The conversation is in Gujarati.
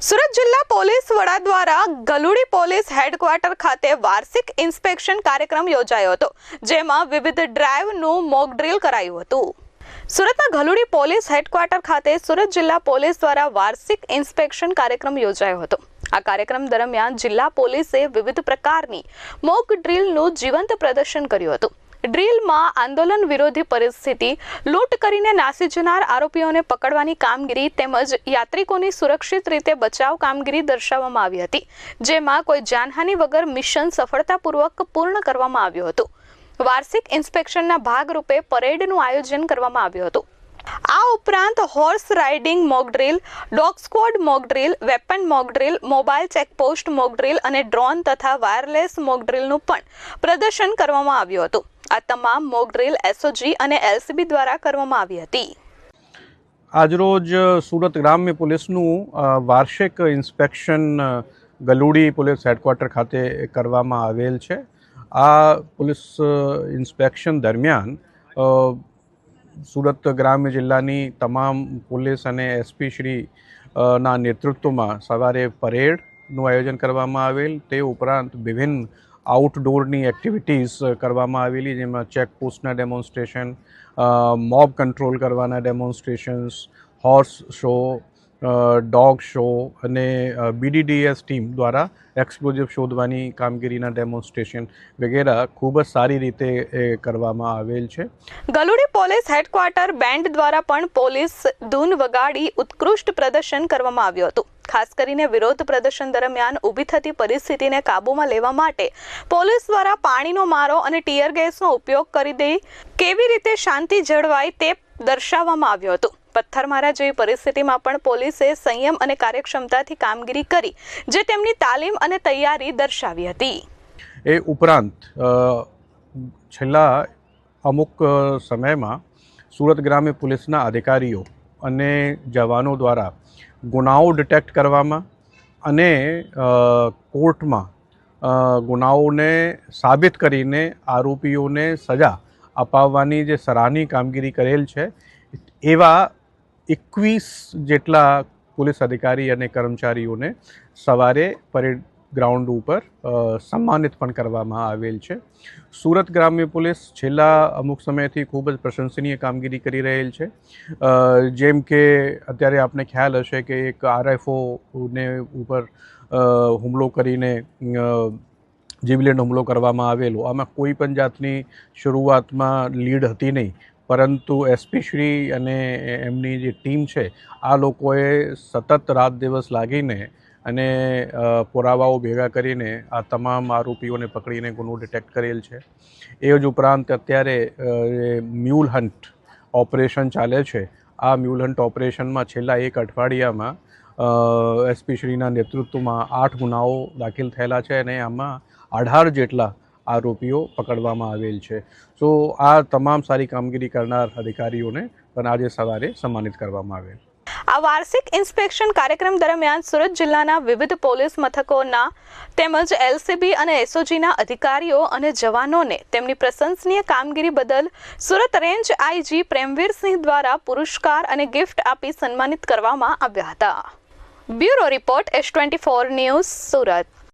સુરત જિલ્લા પોલીસ વડા દ્વારા ગલુડી પોલીસ હેડક્વાર્ટર ખાતે વાર્ષિક ઇન્સ્પેક્શન કાર્યક્રમ યોજાયો હતો, જેમાં વિવિધ ડ્રાઈવનું મોક ડ્રીલ કરાયું હતું। સુરતના ગલુડી પોલીસ હેડક્વાર્ટર ખાતે સુરત જિલ્લા પોલીસ દ્વારા વાર્ષિક ઇન્સ્પેક્શન કાર્યક્રમ યોજાયો હતો। આ કાર્યક્રમ દરમિયાન જિલ્લા પોલીસે વિવિધ પ્રકારની મોક ડ્રીલનું જીવંત પ્રદર્શન કર્યું હતું। ડ્રીલમાં આંદોલન વિરોધી પરિસ્થિતિ, લૂંટ કરીને નાસી જનાર આરોપીઓને પકડવાની કામગીરી તેમજ યાત્રિકોની સુરક્ષિત રીતે બચાવ કામગીરી દર્શાવવામાં આવી હતી, જેમાં કોઈ જાનહાનિ વગર મિશન સફળતાપૂર્વક પૂર્ણ કરવામાં આવ્યું હતું। વાર્ષિક ઇન્સ્પેક્શનના ભાગરૂપે પરેડનું આયોજન કરવામાં આવ્યું હતું। આ ઉપરાંત horse riding mock drill, dog squad mock drill, weapon mock drill, mobile checkpost mock drill અને ડ્રોન તથા વાયરલેસ મોક ડ્રીલનું પણ પ્રદર્શન કરવામાં આવ્યું હતું। આ તમામ મોક ડ્રીલ એસઓજી અને એલસીબી દ્વારા કરવામાં આવી હતી। આજરોજ સુરત ગ્રામ્ય પોલીસનું વાર્ષિક ઇન્સ્પેક્શન ગલુડી પોલીસ હેડક્વાર્ટર ખાતે કરવામાં આવેલ છે। આ પોલીસ ઇન્સ્પેક્શન દરમિયાન સુરત ગ્રામ્ય જિલ્લાની તમામ પોલીસ અને એસપી શ્રી ના નેતૃત્વમાં સવારે પરેડનું આયોજન કરવામાં આવેલ। તે ઉપરાંત વિભિન્ન આઉટડોરની એક્ટિવિટીઝ કરવામાં આવેલી, જેમાં ચેકપોસ્ટના ડેમોન્સ્ટ્રેશન, મોબ કંટ્રોલ કરવાના demonstrations, horse show, dog show અને બીડીડીએસ ટીમ દ્વારા એક્સપ્લોઝિવ શોધવાની કામગીરીના ડેમોન્સ્ટ્રેશન વગેરે ખૂબ જ સારી રીતે કરવામાં આવેલ છે। ગલુડી પોલીસ હેડક્વાર્ટર બેન્ડ દ્વારા પણ પોલીસ ધૂન વગાડી ઉત્કૃષ્ટ પ્રદર્શન કરવામાં આવ્યું હતું। ખાસ કરીને વિરોધ પ્રદર્શન દરમિયાન ઊભી થતી પરિસ્થિતિને કાબૂમાં લેવા માટે પોલીસ દ્વારા પાણીનો મારો અને ટીયર ગેસનો ઉપયોગ કરી દઈ કેવી રીતે શાંતિ જળવાય તે દર્શાવવામાં આવ્યું હતું। પથ્થરમારા જેવી પરિસ્થિતિમાં પણ પોલીસે સંયમ અને કાર્યક્ષમતાથી કામગીરી કરી, જે તેમની તાલીમ અને તૈયારી દર્શાવી હતી। એ ઉપરાંત છેલ્લા અમુક સમયમાં સુરત ગ્રામ્ય પોલીસના અધિકારીઓ અને જવાનો દ્વારા ગુનાઓ ડિટેક્ટ કરવામાં અને કોર્ટમાં ગુનાઓને સાબિત કરીને આરોપીઓને સજા અપાવવાની જે સરાહનીય કામગીરી કરેલ છે, એવા 21 જેટલા પોલીસ અધિકારી અને કર્મચારીઓને સવારે પરેડ ગ્રાઉન્ડ ઉપર સન્માનિત પણ કરવામાં આવેલ છે। સુરત ગ્રામ્ય પોલીસ છેલ્લા અમુક સમયથી ખૂબ જ પ્રશંસનીય કામગીરી કરી રહેલ છે। જેમ કે અત્યારે આપને ખ્યાલ હશે કે એક આરએફઓને ઉપર હુમલો કરીને જીવલેણ હુમલો કરવામાં આવેલો। આમાં કોઈ પણ જાતની શરૂઆતમાં લીડ હતી નહીં, પરંતુ એસપી શ્રી અને એમની જે ટીમ છે, આ લોકોએ સતત રાત દિવસ લાગીને અને પુરાવાઓ ભેગા કરીને આ તમામ આરોપીઓને પકડીને ગુનો ડિટેક્ટ કરેલ છે। એ જ ઉપરાંત અત્યારે મ્યુલ હન્ટ ઓપરેશન ચાલે છે। આ મ્યુલ હન્ટ ઓપરેશનમાં છેલ્લા એક અઠવાડિયામાં એસપી શ્રીના નેતૃત્વમાં 8 ગુનાઓ દાખલ થયેલા છે અને આમાં 18 જેટલા આરોપીઓ પકડવામાં આવેલ છે। સો આ તમામ સારી કામગીરી કરનાર અધિકારીઓને પણ આજે સવારે સન્માનિત કરવામાં આવેલ। આ વાર્ષિક ઇન્સ્પેક્શન કાર્યક્રમ દરમિયાન સુરત જિલ્લાના વિવિધ પોલીસ મથકોના તેમજ એલસીબી અને એસઓજીના અધિકારીઓ અને જવાનોને તેમની પ્રશંસનીય કામગીરી બદલ સુરત રેન્જ આઈજી પ્રેમવીરસિંહ દ્વારા પુરસ્કાર અને ગિફ્ટ આપી સન્માનિત કરવામાં આવ્યા હતા। Bureau report S24 news, Surat.